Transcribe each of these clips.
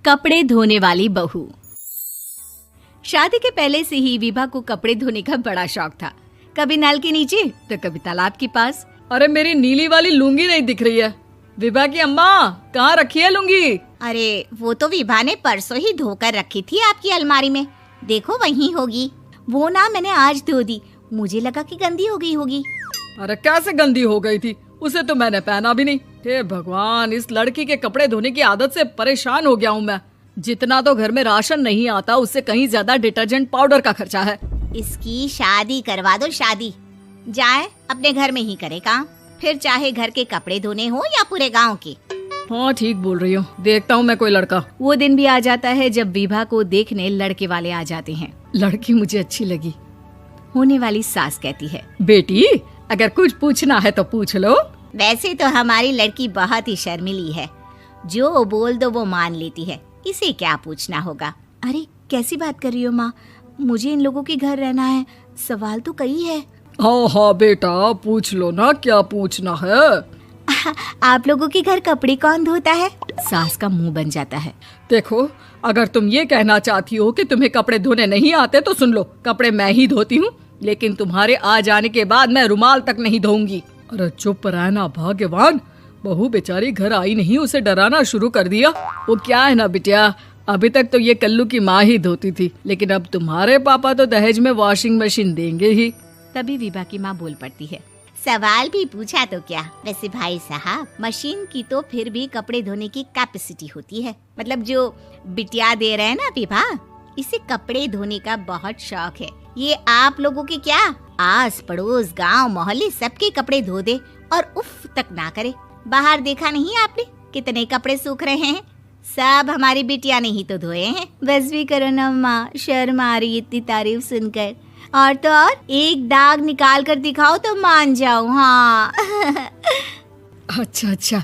कपड़े धोने वाली बहू। शादी के पहले से ही विभा को कपड़े धोने का बड़ा शौक था। कभी नल के नीचे तो कभी तालाब के पास। अरे मेरी नीली वाली लुंगी नहीं दिख रही है। विभा की अम्मा, कहाँ रखी है लुंगी? अरे वो तो विभा ने परसों ही धोकर रखी थी आपकी अलमारी में, देखो वहीं होगी। वो ना मैंने आज धो दी, मुझे लगा कि गंदी हो गई होगी। अरे कैसे गंदी हो गई थी? उसे तो मैंने पहना भी नहीं। हे भगवान, इस लड़की के कपड़े धोने की आदत से परेशान हो गया हूँ मैं। जितना तो घर में राशन नहीं आता, उससे कहीं ज्यादा डिटर्जेंट पाउडर का खर्चा है। इसकी शादी करवा दो, शादी जाए अपने घर में ही करे काम, फिर चाहे घर के कपड़े धोने हो या पूरे गांव के। हाँ ठीक बोल रही हो, देखता हूँ मैं कोई लड़का। वो दिन भी आ जाता है जब विभा को देखने लड़के वाले आ जाते हैं। लड़की मुझे अच्छी लगी। होने वाली सास कहती है, बेटी अगर कुछ पूछना है तो पूछ लो। वैसे तो हमारी लड़की बहुत ही शर्मीली है, जो बोल दो वो मान लेती है, इसे क्या पूछना होगा। अरे कैसी बात कर रही हो माँ, मुझे इन लोगों के घर रहना है, सवाल तो कई है। हाँ हाँ बेटा, पूछ लो ना, क्या पूछना है। आप लोगों के घर कपड़े कौन धोता है? सास का मुंह बन जाता है। देखो, अगर तुम ये कहना चाहती हो कि तुम्हें कपड़े धोने नहीं आते तो सुन लो, कपड़े मैं ही धोती हूँ, लेकिन तुम्हारे आ जाने के बाद मैं रुमाल तक नहीं धोऊंगी। अरे चुप रहना भाग्यवान, बहू बेचारी घर आई नहीं, उसे डराना शुरू कर दिया। वो क्या है ना बिटिया, अभी तक तो ये कल्लू की माँ ही धोती थी, लेकिन अब तुम्हारे पापा तो दहेज में वॉशिंग मशीन देंगे ही। तभी विभा की माँ बोल पड़ती है, सवाल भी पूछा तो क्या। वैसे भाई साहब, मशीन की तो फिर भी कपड़े धोने की कैपेसिटी होती है। मतलब जो बिटिया दे रहे हैं ना विभा, इसे कपड़े धोने का बहुत शौक है। ये आप लोगों के क्या, आस पड़ोस गांव मोहल्ले सबके कपड़े धो दे और उफ तक ना करे। बाहर देखा नहीं आपने कितने कपड़े सूख रहे हैं? सब हमारी बिटिया ने ही तो धोए हैं। बस भी करो ना माँ, शर्म आ रही इतनी तारीफ सुनकर। और तो और एक दाग निकाल कर दिखाओ तो मान जाऊं। हाँ अच्छा,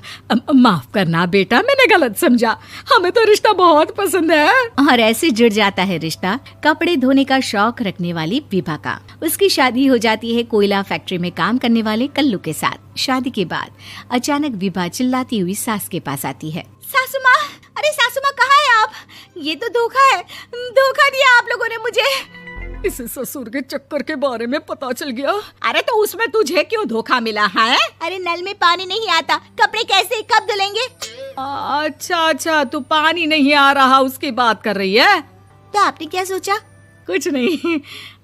माफ करना बेटा, मैंने गलत समझा। हमें तो रिश्ता बहुत पसंद है। और ऐसे जुड़ जाता है रिश्ता कपड़े धोने का शौक रखने वाली विभा का। उसकी शादी हो जाती है कोयला फैक्ट्री में काम करने वाले कल्लू के साथ। शादी के बाद अचानक विभा चिल्लाती हुई सास के पास आती है। सासू माँ, अरे सासू माँ कहाँ है आप? ये तो धोखा है, धोखा दिया आप लोगों ने मुझे। इसे ससुर के चक्कर के बारे में पता चल गया। अरे तो उसमें तुझे क्यों धोखा मिला है? अरे नल में पानी नहीं आता, कपड़े कैसे कब धुलेंगे? अच्छा, तू पानी नहीं आ रहा उसकी बात कर रही है। तो आपने क्या सोचा? कुछ नहीं।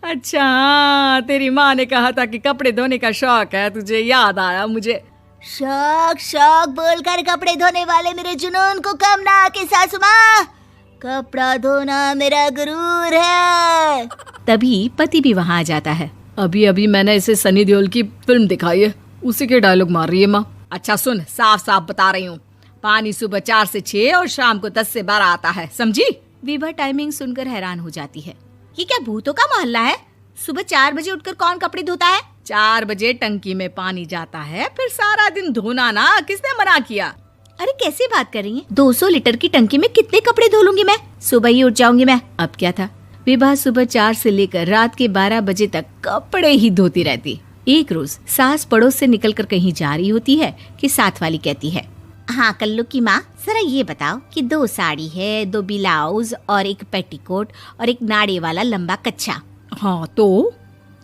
अच्छा, तेरी माँ ने कहा था कि कपड़े धोने का शौक है, तुझे याद आया मुझे। शौक बोलकर कपड़े धोने वाले मेरे जुनून को कम ना आके सासू माँ, कपड़ा धोना मेरा गुरूर है। तभी पति भी वहाँ आ जाता है। अभी मैंने इसे सनी देओल की फिल्म दिखाई है, उसी के डायलॉग मार रही है माँ। अच्छा सुन, साफ साफ बता रही हूँ, पानी सुबह 4 से 6 और शाम को 10 से 12 आता है, समझी? विभा टाइमिंग सुनकर हैरान हो जाती है। ये क्या भूतों का मोहल्ला है? सुबह 4 बजे उठकर कौन कपड़े धोता है? 4 बजे टंकी में पानी जाता है, फिर सारा दिन धोना ना, किसने मना किया? अरे कैसी बात कर रही हैं? 200 लीटर की टंकी में कितने कपड़े धो लूंगी मैं? सुबह ही उठ जाऊंगी मैं। अब क्या था, विभा सुबह 4 से लेकर रात के 12 बजे तक कपड़े ही धोती रहती। एक रोज सास पड़ोस से निकलकर कहीं जा रही होती है कि साथ वाली कहती है, हाँ कल्लू की माँ, जरा ये बताओ कि 2 साड़ी है, 2 ब्लाउज और एक पेटीकोट और एक नाड़े वाला लंबा कच्छा। हाँ तो?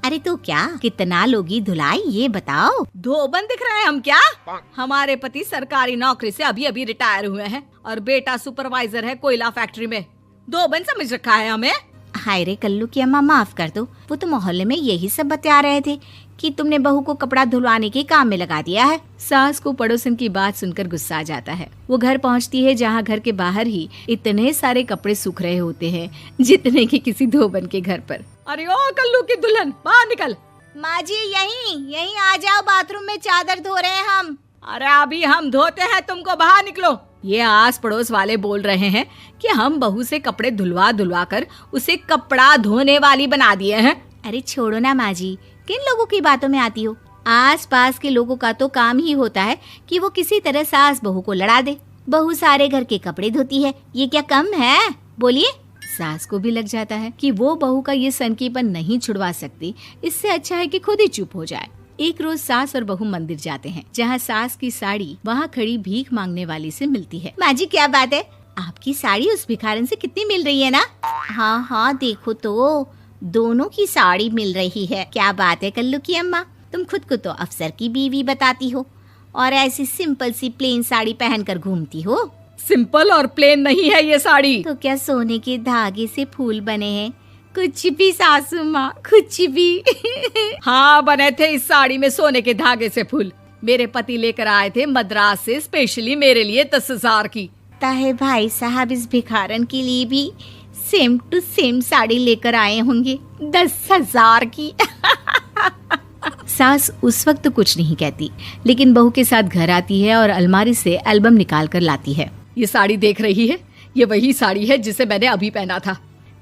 अरे तो क्या, कितना लोगी धुलाई ये बताओ। धोबन दिख रहे हैं हम क्या? हमारे पति सरकारी नौकरी से अभी रिटायर हुए हैं और बेटा सुपरवाइजर है कोयला फैक्ट्री में। धोबन समझ रखा है हमें? हाय रे कल्लू की अम्मा, माफ कर दो, वो तो मोहल्ले में यही सब बता रहे थे कि तुमने बहू को कपड़ा धुलवाने के काम में लगा दिया है। सास को पड़ोसन की बात सुनकर गुस्सा आ जाता है। वो घर पहुंचती है जहां घर के बाहर ही इतने सारे कपड़े सूख रहे होते हैं जितने कि किसी धोबन के घर पर। अरे ओ कल्लू की दुल्हन, बाहर निकल। माँ जी यहीं आ जाओ, बाथरूम में चादर धो रहे हैं हम। अरे अभी हम धोते हैं, तुमको बाहर निकलो। ये आस पड़ोस वाले बोल रहे हैं कि हम बहू से कपड़े धुलवा कर उसे कपड़ा धोने वाली बना दिए हैं। अरे छोड़ो ना माँ जी, किन लोगों की बातों में आती हो? आस पास के लोगों का तो काम ही होता है कि वो किसी तरह सास बहू को लड़ा दे। बहू सारे घर के कपड़े धोती है, ये क्या कम है? बोलिए। सास को भी लग जाता है कि वो बहू का ये सनकीपन नहीं छुड़वा सकती, इससे अच्छा है कि खुद ही चुप हो जाए। एक रोज सास और बहू मंदिर जाते हैं, जहाँ सास की साड़ी वहाँ खड़ी भीख मांगने वाली से मिलती है। माँ जी क्या बात है, आपकी साड़ी उस भिखारन से कितनी मिल रही है ना? हाँ हाँ देखो तो, दोनों की साड़ी मिल रही है। क्या बात है कल्लू की अम्मा, तुम खुद को तो अफसर की बीवी बताती हो और ऐसी सिंपल सी प्लेन साड़ी पहनकर घूमती हो। सिंपल और प्लेन नहीं है ये साड़ी। तो क्या सोने के धागे से फूल बने हैं? कुछ भी सासू माँ, कुछ भी। हाँ बने थे इस साड़ी में सोने के धागे से फूल। मेरे पति लेकर आए थे मद्रास से स्पेशली मेरे लिए 10,000 की। ताहे भाई साहब इस भिखारन के लिए भी सेम टू सेम साड़ी लेकर आए होंगे 10,000 की। सास उस वक्त तो कुछ नहीं कहती, लेकिन बहू के साथ घर आती है और अलमारी से एल्बम निकाल कर लाती है। ये साड़ी देख रही है, ये वही साड़ी है जिसे मैंने अभी पहना था।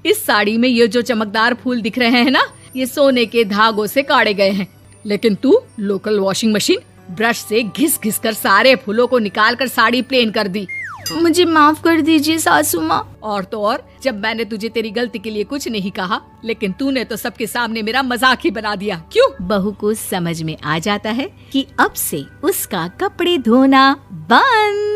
इस साड़ी में ये जो चमकदार फूल दिख रहे हैं ना, ये सोने के धागों से काटे गए हैं। लेकिन तू लोकल वॉशिंग मशीन ब्रश से घिस घिस कर सारे फूलों को निकाल कर साड़ी प्लेन कर दी। मुझे माफ कर दीजिए सासू माँ। और तो और, जब मैंने तुझे तेरी गलती के लिए कुछ नहीं कहा, लेकिन तूने तो सबके सामने मेरा मजाक ही बना दिया। क्यों? बहू को समझ में आ जाता है कि अब से उसका कपड़े धोना बंद।